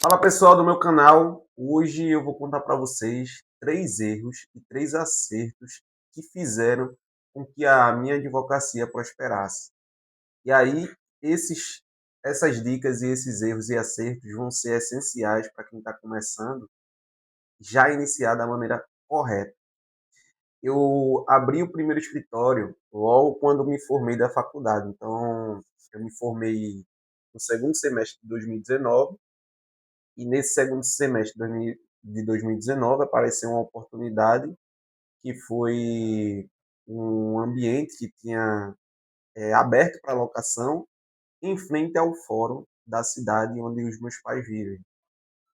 Fala pessoal do meu canal, hoje eu vou contar para vocês 3 erros e 3 acertos que fizeram com que a minha advocacia prosperasse. E aí, essas dicas e esses erros e acertos vão ser essenciais para quem está começando já iniciar da maneira correta. Eu abri o primeiro escritório logo quando me formei da faculdade, então eu me formei no segundo semestre de 2019. E nesse segundo semestre de 2019 apareceu uma oportunidade que foi um ambiente que tinha aberto para locação em frente ao fórum da cidade onde os meus pais vivem,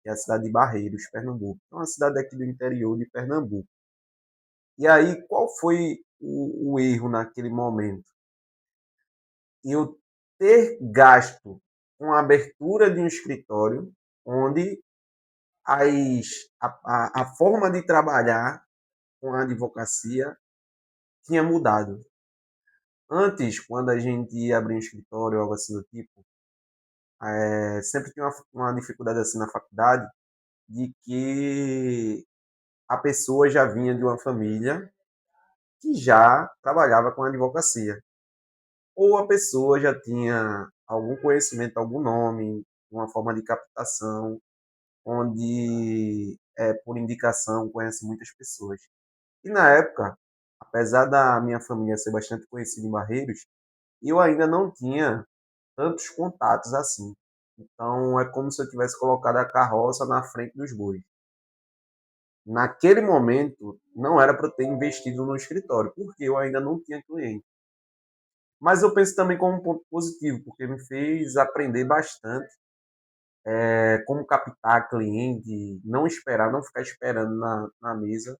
que é a cidade de Barreiros, Pernambuco. É uma cidade aqui do interior de Pernambuco. E aí, qual foi o erro naquele momento? Eu ter gasto com a abertura de um escritório onde as, a forma de trabalhar com a advocacia tinha mudado. Antes, quando a gente ia abrir um escritório ou algo assim do tipo, sempre tinha uma dificuldade assim na faculdade de que a pessoa já vinha de uma família que já trabalhava com advocacia. Ou a pessoa já tinha algum conhecimento, algum nome, uma forma de captação, onde, por indicação, conhece muitas pessoas. E na época, apesar da minha família ser bastante conhecida em Barreiros, eu ainda não tinha tantos contatos assim. Então é como se eu tivesse colocado a carroça na frente dos bois. Naquele momento, não era para eu ter investido no escritório, porque eu ainda não tinha cliente. Mas eu penso também como um ponto positivo, porque me fez aprender bastante como captar cliente, não esperar, não ficar esperando na mesa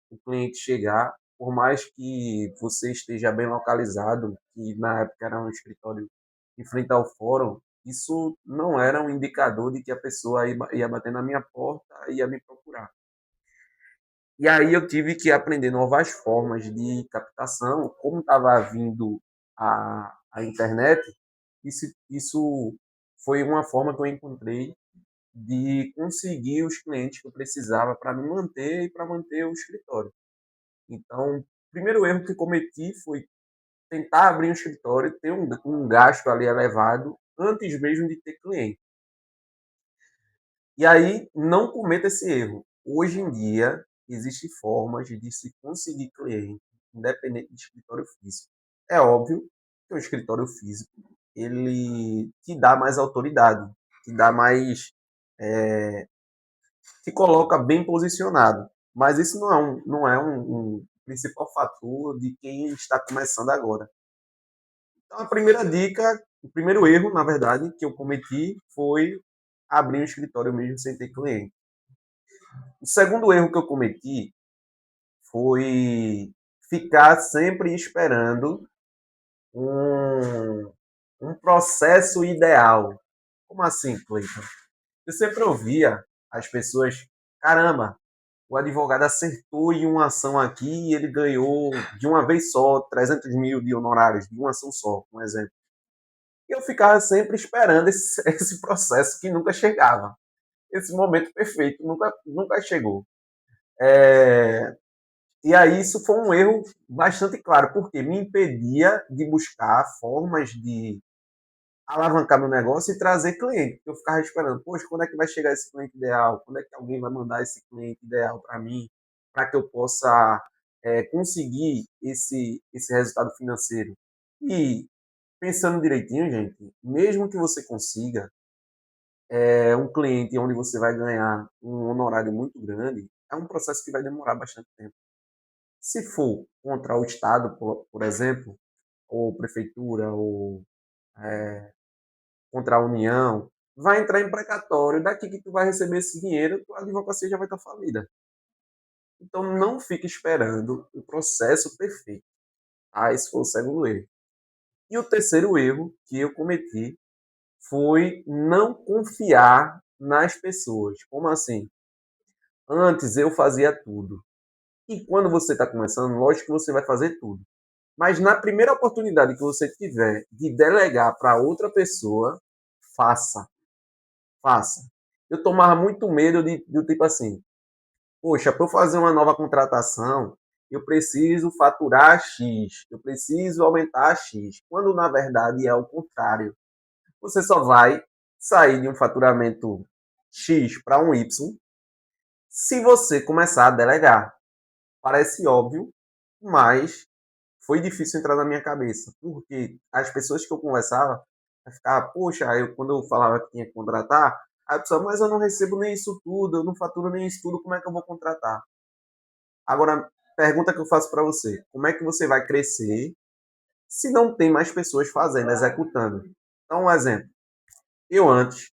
o cliente chegar, por mais que você esteja bem localizado, que na época era um escritório em frente ao fórum, isso não era um indicador de que a pessoa ia bater na minha porta e ia me procurar. E aí eu tive que aprender novas formas de captação, como estava vindo a internet, isso foi uma forma que eu encontrei de conseguir os clientes que eu precisava para me manter e para manter o escritório. Então, o primeiro erro que cometi foi tentar abrir um escritório, ter um gasto ali elevado antes mesmo de ter cliente. E aí, não cometa esse erro. Hoje em dia, existem formas de se conseguir cliente, independente de escritório físico. É óbvio que o escritório físico, ele te dá mais autoridade, te dá mais, te coloca bem posicionado. Mas isso não é um principal fator de quem está começando agora. Então, a primeira dica, o primeiro erro, na verdade, que eu cometi foi abrir um escritório mesmo sem ter cliente. O segundo erro que eu cometi foi ficar sempre esperando um, um processo ideal. Como assim, Cleiton? Eu sempre ouvia as pessoas, caramba, o advogado acertou em uma ação aqui e ele ganhou de uma vez só 300 mil de honorários, de uma ação só, um exemplo. E eu ficava sempre esperando esse processo que nunca chegava. Esse momento perfeito nunca chegou. É, e aí isso foi um erro bastante claro, porque me impedia de buscar formas de alavancar meu negócio e trazer cliente. Eu ficava esperando, poxa, quando é que vai chegar esse cliente ideal? Quando é que alguém vai mandar esse cliente ideal para mim, para que eu possa conseguir esse resultado financeiro? E pensando direitinho, gente, mesmo que você consiga um cliente onde você vai ganhar um honorário muito grande, é um processo que vai demorar bastante tempo. Se for contra o Estado, por exemplo, ou prefeitura, ou contra a União, vai entrar em precatório. Daqui que tu vai receber esse dinheiro, tua advocacia já vai estar falida. Então não fique esperando o processo perfeito. Ah, esse foi o segundo erro. E o terceiro erro que eu cometi foi não confiar nas pessoas. Como assim? Antes eu fazia tudo. E quando você está começando, lógico que você vai fazer tudo. Mas na primeira oportunidade que você tiver de delegar para outra pessoa, faça, faça. eu tomava muito medo do tipo assim, poxa, para eu fazer uma nova contratação, eu preciso faturar X, eu preciso aumentar X, quando na verdade é o contrário. Você só vai sair de um faturamento X para um Y se você começar a delegar. Parece óbvio, mas foi difícil entrar na minha cabeça, porque as pessoas que eu conversava ficavam, poxa, quando eu falava que tinha que contratar, a pessoa, mas eu não recebo nem isso tudo, eu não faturo nem isso tudo, como é que eu vou contratar? Agora, pergunta que eu faço para você, como é que você vai crescer se não tem mais pessoas fazendo, executando? Então, um exemplo, eu antes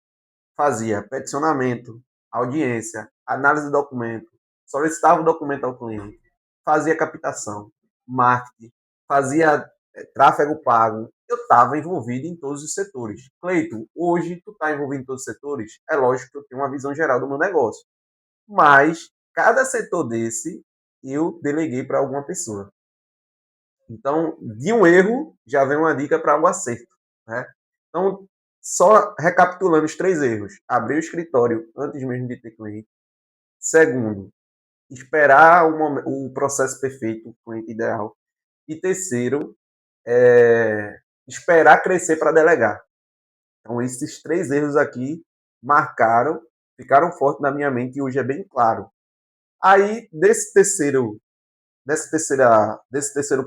fazia peticionamento, audiência, análise de documento, solicitava o documento ao cliente, fazia captação, marketing, fazia tráfego pago. Eu estava envolvido em todos os setores. Cleito, hoje tu está envolvido em todos os setores? É lógico que eu tenho uma visão geral do meu negócio. Mas cada setor desse eu deleguei para alguma pessoa. Então, de um erro já vem uma dica para o acerto, né? Então, só recapitulando os 3 erros: abrir o escritório antes mesmo de ter cliente. Segundo, esperar o processo perfeito, o cliente ideal. E terceiro, esperar crescer para delegar. Então, esses 3 erros aqui marcaram, ficaram fortes na minha mente e hoje é bem claro. Aí, desse terceiro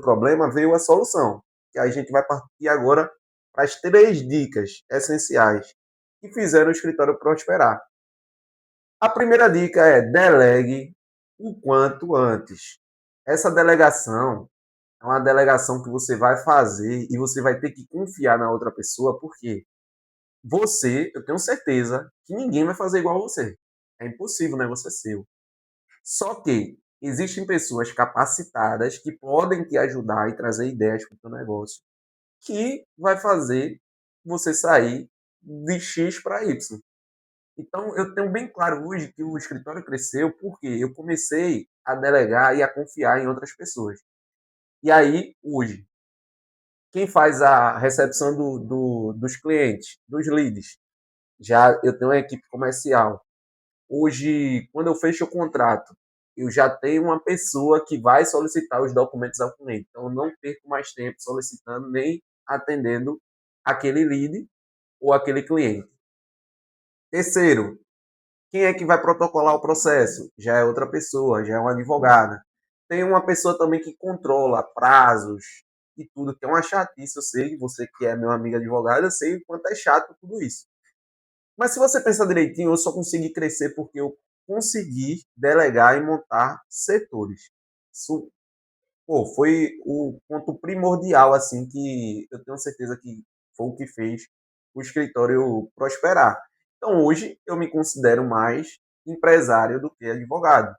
problema veio a solução, que a gente vai partir agora para as 3 dicas essenciais que fizeram o escritório prosperar. A primeira dica é delegue o quanto antes. Essa delegação é uma delegação que você vai fazer e você vai ter que confiar na outra pessoa, porque você, eu tenho certeza que ninguém vai fazer igual a você. É impossível, né? Você é seu. Só que existem pessoas capacitadas que podem te ajudar e trazer ideias para o teu negócio, que vai fazer você sair de X para Y. Então, eu tenho bem claro hoje que o escritório cresceu porque eu comecei a delegar e a confiar em outras pessoas. E aí, hoje, quem faz a recepção dos clientes, dos leads? Já eu tenho uma equipe comercial. Hoje, quando eu fecho o contrato, eu já tenho uma pessoa que vai solicitar os documentos ao cliente. Então, eu não perco mais tempo solicitando nem atendendo aquele lead ou aquele cliente. Terceiro, quem é que vai protocolar o processo? Já é outra pessoa, já é uma advogada. Tem uma pessoa também que controla prazos e tudo, que é uma chatice. Eu sei, você que é meu amigo advogado, eu sei o quanto é chato tudo isso. Mas se você pensar direitinho, eu só consegui crescer porque eu consegui delegar e montar setores. Isso, pô, foi o ponto primordial, assim, que eu tenho certeza que foi o que fez o escritório prosperar. Então, hoje, eu me considero mais empresário do que advogado.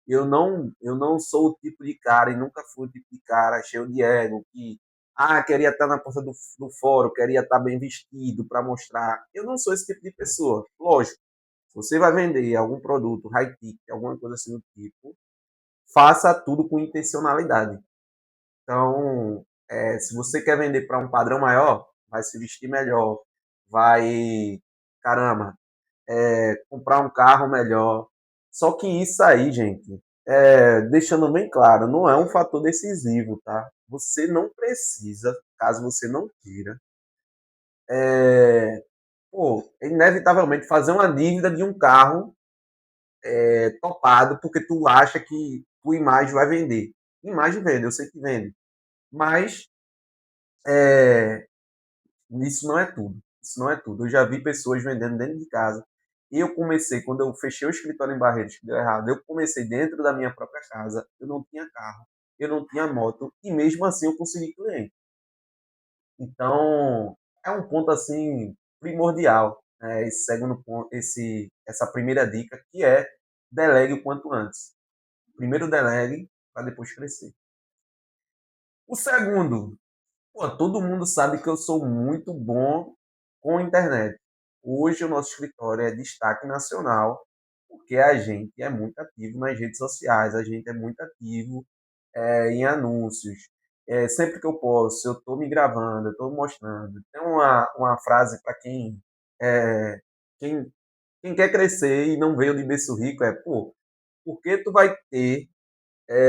Eu não sou o tipo de cara, e nunca fui o tipo de cara cheio de ego, que queria estar na porta do fórum, queria estar bem vestido para mostrar. Eu não sou esse tipo de pessoa. Lógico, se você vai vender algum produto, high-tech, alguma coisa assim do tipo, faça tudo com intencionalidade. Então, se você quer vender para um padrão maior, vai se vestir melhor, vai, caramba, comprar um carro melhor. Só que isso aí, gente, deixando bem claro, não é um fator decisivo, tá? Você não precisa, caso você não queira, inevitavelmente fazer uma dívida de um carro topado porque tu acha que tua imagem vai vender. Imagem vende, eu sei que vende. Mas isso não é tudo. Isso não é tudo. Eu já vi pessoas vendendo dentro de casa. E eu comecei, quando eu fechei o escritório em Barreiros, que deu errado, eu comecei dentro da minha própria casa. Eu não tinha carro, eu não tinha moto, e mesmo assim eu consegui cliente. Então, é um ponto assim primordial, né? Esse segundo ponto, essa primeira dica, que é delegue o quanto antes. Primeiro delegue para depois crescer. O segundo, pô, todo mundo sabe que eu sou muito bom com a internet. Hoje o nosso escritório é destaque nacional, porque a gente é muito ativo nas redes sociais, a gente é muito ativo em anúncios. Sempre que eu posso, eu estou me gravando, eu estou mostrando. Tem uma frase para é, quem, Quem quer crescer e não veio de berço rico pô, por que tu vai ter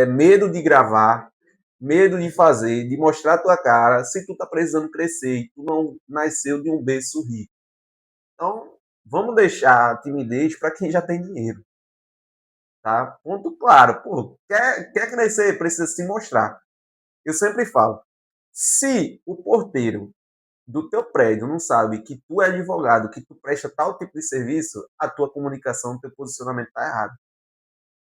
medo de gravar, medo de fazer, de mostrar a tua cara, se tu tá precisando crescer e tu não nasceu de um berço rico? Então, vamos deixar a timidez para quem já tem dinheiro, tá? Ponto claro. Pô, quer crescer, precisa se mostrar. Eu sempre falo, se o porteiro do teu prédio não sabe que tu é advogado, que tu presta tal tipo de serviço, a tua comunicação, o teu posicionamento tá errado.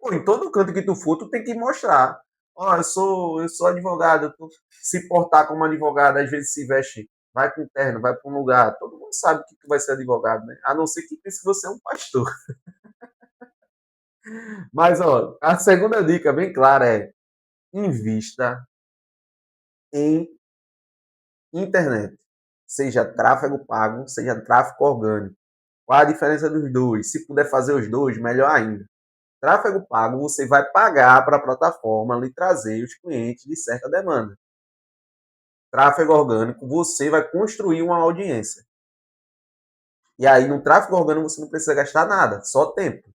Pô, em todo canto que tu for, tu tem que mostrar. Ó, eu sou advogado, tu se portar como advogado, às vezes se veste, vai com terno, vai para um lugar. Todo mundo sabe que tu vai ser advogado, né? A não ser que pense que você é um pastor. Mas, ó, a segunda dica bem clara é: invista em internet. Seja tráfego pago, seja tráfego orgânico. Qual a diferença dos dois? Se puder fazer os dois, melhor ainda. Tráfego pago, você vai pagar para a plataforma lhe trazer os clientes de certa demanda. Tráfego orgânico, você vai construir uma audiência. E aí, no tráfego orgânico, você não precisa gastar nada, só tempo.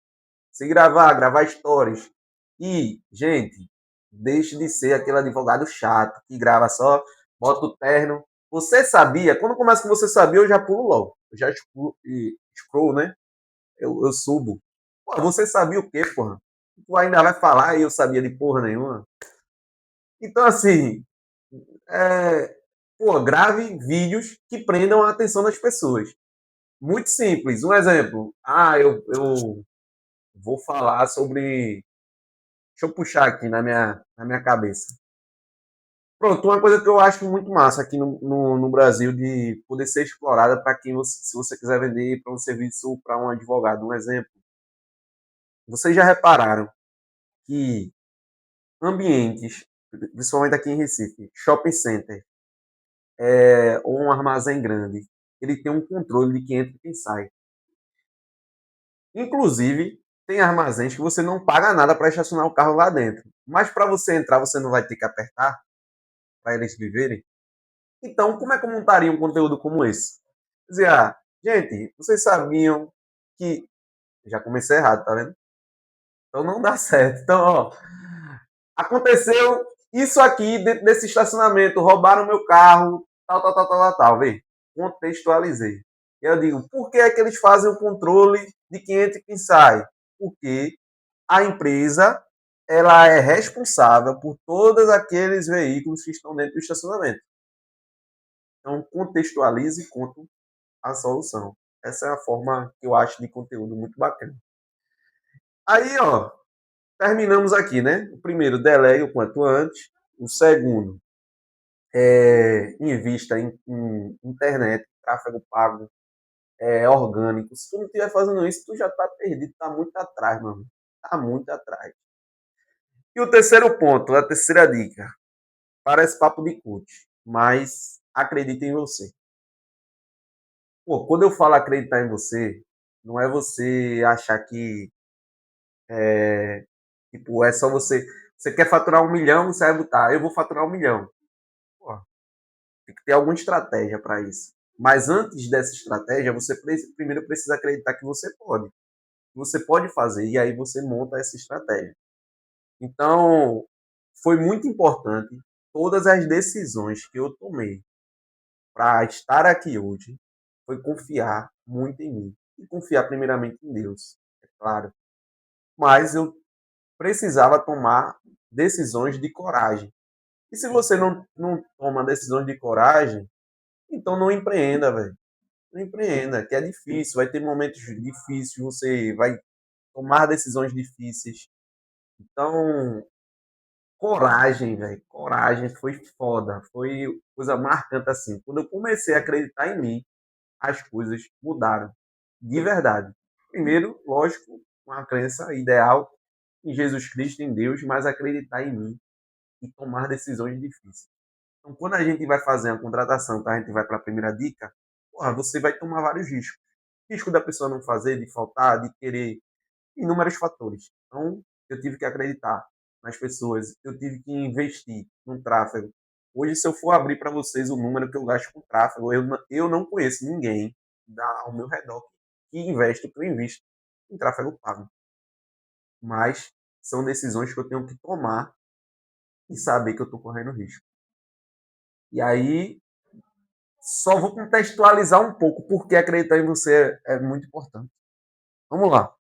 Se gravar stories. E, gente, deixe de ser aquele advogado chato que grava só, bota o terno. Você sabia? Quando começa com você sabia, eu já pulo logo. Eu já scroll, né? Eu subo. Pô, você sabia o quê, porra? Tu ainda vai falar e eu sabia de porra nenhuma. Então, assim, pô, grave vídeos que prendam a atenção das pessoas. Muito simples. Um exemplo. Eu vou falar sobre. Deixa eu puxar aqui na minha cabeça. Pronto, uma coisa que eu acho muito massa aqui no Brasil de poder ser explorada para quem você, se você quiser vender para um serviço para um advogado. Um exemplo. Vocês já repararam que ambientes, principalmente aqui em Recife, shopping center, ou um armazém grande, ele tem um controle de quem entra e quem sai. Inclusive, tem armazéns que você não paga nada para estacionar o carro lá dentro. Mas para você entrar, você não vai ter que apertar para eles viverem. Então, como é que eu montaria um conteúdo como esse? Dizer, gente, vocês sabiam que. Já comecei errado, tá vendo? Então não dá certo. Então, ó, aconteceu isso aqui dentro desse estacionamento, roubaram meu carro, tal, vê? Contextualizei. Eu digo, por que é que eles fazem o controle de quem entra e quem sai? Porque a empresa ela é responsável por todos aqueles veículos que estão dentro do estacionamento. Então, contextualize e conto a solução. Essa é a forma que eu acho de conteúdo muito bacana. Aí, ó, terminamos aqui, né? O primeiro, delegue o quanto antes. O segundo, invista em internet, tráfego pago, orgânico. Se tu não estiver fazendo isso, tu já tá perdido, tá muito atrás, mano. Tá muito atrás. E o terceiro ponto, a terceira dica. Parece papo de coach, mas acredita em você. Pô, quando eu falo acreditar em você, não é você achar que tipo, é só você. Você quer faturar 1 milhão, você vai botar, eu vou faturar 1 milhão. Pô, tem que ter alguma estratégia para isso. Mas antes dessa estratégia, você primeiro precisa acreditar que você pode. Você pode fazer, e aí você monta essa estratégia. Então, foi muito importante todas as decisões que eu tomei para estar aqui hoje, foi confiar muito em mim. E confiar primeiramente em Deus, é claro. Mas eu precisava tomar decisões de coragem. E se você não toma decisões de coragem, então não empreenda, velho. Não empreenda, que é difícil, vai ter momentos difíceis, você vai tomar decisões difíceis. Então, coragem, velho. Coragem foi foda. Foi coisa marcante assim. Quando eu comecei a acreditar em mim, as coisas mudaram. De verdade. Primeiro, lógico, uma crença ideal em Jesus Cristo, em Deus, mas acreditar em mim e tomar decisões difíceis. Então, quando a gente vai fazer uma contratação, tá? A gente vai para a primeira dica, porra, você vai tomar vários riscos. Risco da pessoa não fazer, de faltar, de querer, inúmeros fatores. Então, eu tive que acreditar nas pessoas, eu tive que investir no tráfego. Hoje, se eu for abrir para vocês o número que eu gasto com tráfego, eu não conheço ninguém ao meu redor que investe o que eu invisto em tráfego pago. Mas são decisões que eu tenho que tomar e saber que eu estou correndo risco. E aí, só vou contextualizar um pouco porque acreditar em você é muito importante. Vamos lá.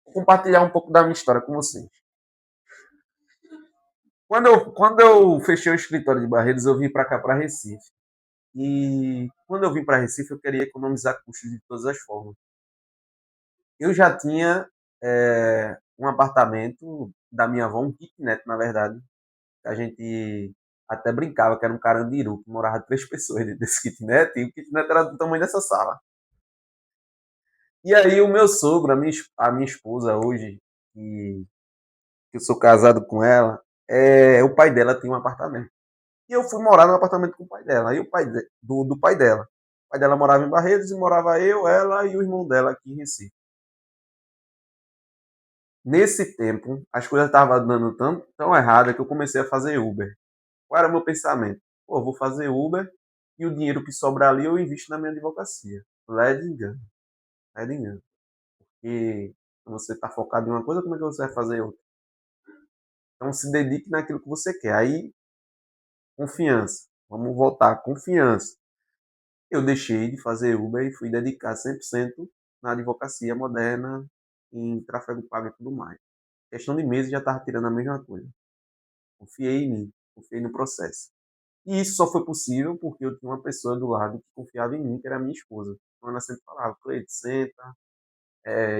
Vou compartilhar um pouco da minha história com vocês. Quando eu fechei o escritório de Barreiros, eu vim para cá, para Recife. E quando eu vim para Recife, eu queria economizar custos de todas as formas. Eu já tinha um apartamento da minha avó, um kitnet, na verdade. A gente até brincava que era um carandiru, que morava 3 pessoas dentro desse kitnet, e o kitnet era do tamanho dessa sala. E aí o meu sogro, a minha esposa hoje, que eu sou casado com ela, o pai dela tinha um apartamento. E eu fui morar no apartamento com o pai dela. E o pai do pai dela. O pai dela morava em Barreiros e morava eu, ela e o irmão dela aqui em Recife. Nesse tempo, as coisas estavam dando tão errada que eu comecei a fazer Uber. Qual era o meu pensamento? Pô, eu vou fazer Uber e o dinheiro que sobrar ali eu invisto na minha advocacia. Led engano. Led engano. Porque você está focado em uma coisa, como é que você vai fazer outra? Então se dedique naquilo que você quer. Aí, confiança. Vamos voltar, confiança. Eu deixei de fazer Uber e fui dedicar 100% na advocacia moderna, em tráfego pago e tudo mais. Questão de meses já estava tirando a mesma coisa. Confiei em mim, confiei no processo. E isso só foi possível porque eu tinha uma pessoa do lado que confiava em mim, que era a minha esposa. Então ela sempre falava, Cleide, senta,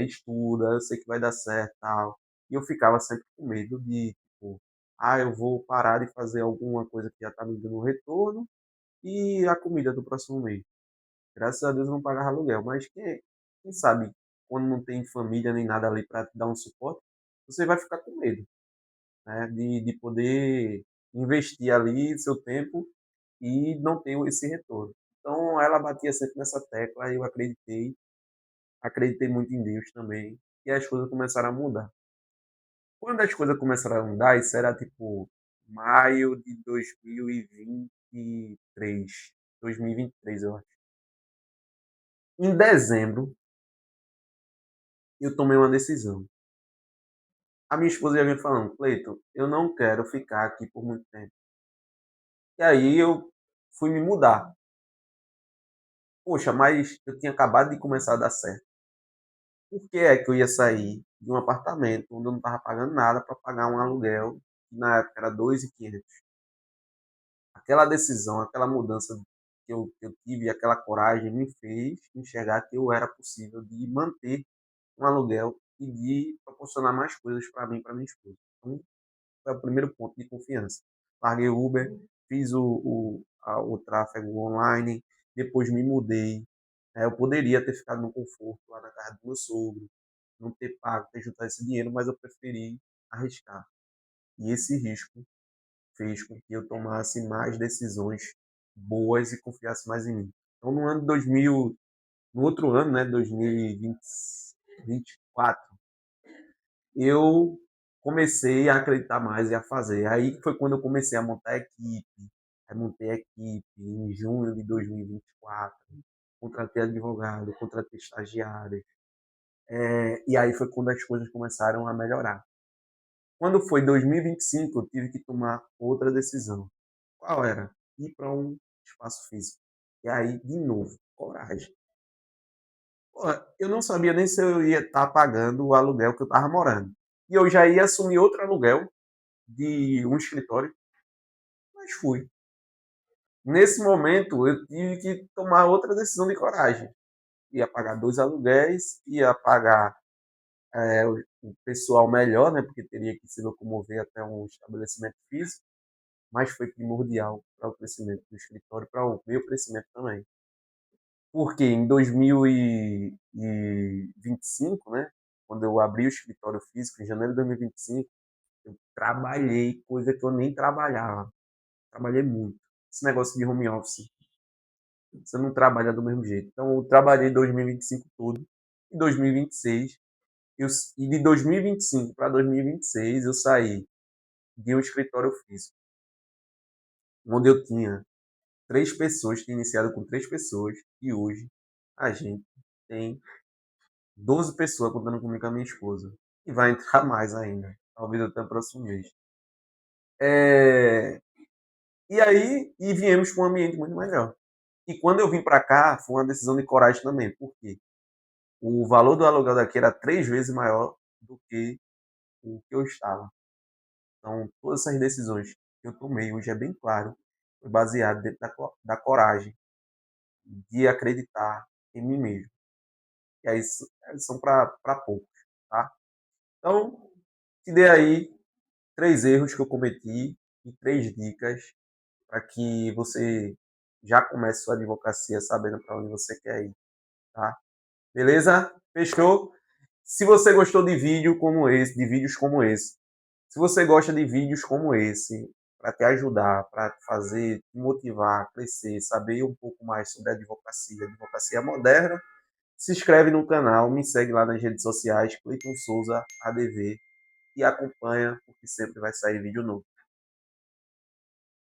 estuda, eu sei que vai dar certo tal. E eu ficava sempre com medo de, tipo, eu vou parar de fazer alguma coisa que já está me dando um retorno e a comida do próximo mês. Graças a Deus eu não pagava aluguel, mas quem sabe, quando não tem família nem nada ali para te dar um suporte, você vai ficar com medo, né, de poder investir ali seu tempo e não ter esse retorno. Então ela batia sempre nessa tecla e eu acreditei muito em Deus também, e as coisas começaram a mudar. Quando as coisas começaram a mudar, isso era tipo maio de 2023, 2023 eu acho. Em dezembro, eu tomei uma decisão. A minha esposa já vinha falando, Cleiton, eu não quero ficar aqui por muito tempo. E aí eu fui me mudar. Poxa, mas eu tinha acabado de começar a dar certo. Por que é que eu ia sair de um apartamento onde eu não estava pagando nada para pagar um aluguel, que na época era 2.500? Aquela decisão, aquela mudança que eu tive, aquela coragem me fez enxergar que eu era possível de manter um aluguel e de proporcionar mais coisas para mim e para minha esposa. Então, foi o primeiro ponto de confiança. Larguei o Uber, fiz o tráfego online, depois me mudei. Eu poderia ter ficado no conforto lá na casa do meu sogro, não ter pago, ter juntado esse dinheiro, mas eu preferi arriscar. E esse risco fez com que eu tomasse mais decisões boas e confiasse mais em mim. Então, no ano de 2000, no outro ano, né, 2024, eu comecei a acreditar mais e a fazer. Aí foi quando eu comecei a montar a equipe. Aí montei a equipe em junho de 2024. Contratei advogado, contratei estagiário. E aí foi quando as coisas começaram a melhorar. Quando foi 2025, eu tive que tomar outra decisão. Qual era? Ir para um espaço físico. E aí, de novo, coragem. Pô, eu não sabia nem se eu ia estar pagando o aluguel que eu estava morando. E eu já ia assumir outro aluguel de um escritório, mas fui. Nesse momento, eu tive que tomar outra decisão de coragem. Ia pagar 2 aluguéis, ia pagar o pessoal melhor, né, porque teria que se locomover até um estabelecimento físico, mas foi primordial para o crescimento do escritório, para o meu crescimento também. Porque em 2025, né, quando eu abri o escritório físico, em janeiro de 2025, eu trabalhei coisa que eu nem trabalhava. Trabalhei muito. Esse negócio de home office, você não trabalha do mesmo jeito. Então, eu trabalhei 2025 todo. Em 2026, e de 2025 para 2026, eu saí de um escritório físico, onde eu tinha 3 pessoas, tinha iniciado com 3 pessoas, e hoje a gente tem 12 pessoas contando comigo com a minha esposa. E vai entrar mais ainda, talvez até o próximo mês. É, e aí, e viemos para um ambiente muito melhor. E quando eu vim para cá, foi uma decisão de coragem também. Por quê? O valor do aluguel daqui era 3 vezes maior do que o que eu estava. Então, todas essas decisões que eu tomei hoje é bem claro, foi baseado dentro da coragem de acreditar em mim mesmo. E aí são para poucos, tá? Então, te dei aí 3 erros que eu cometi e 3 dicas para que você já comece sua advocacia sabendo para onde você quer ir, tá? Beleza? Fechou? Se você gostou de vídeo como esse, de vídeos como esse, se você gosta de vídeos como esse, para te ajudar, para te fazer, te motivar a crescer, saber um pouco mais sobre a advocacia moderna, se inscreve no canal, me segue lá nas redes sociais, Cleiton Souza ADV, e acompanha, porque sempre vai sair vídeo novo.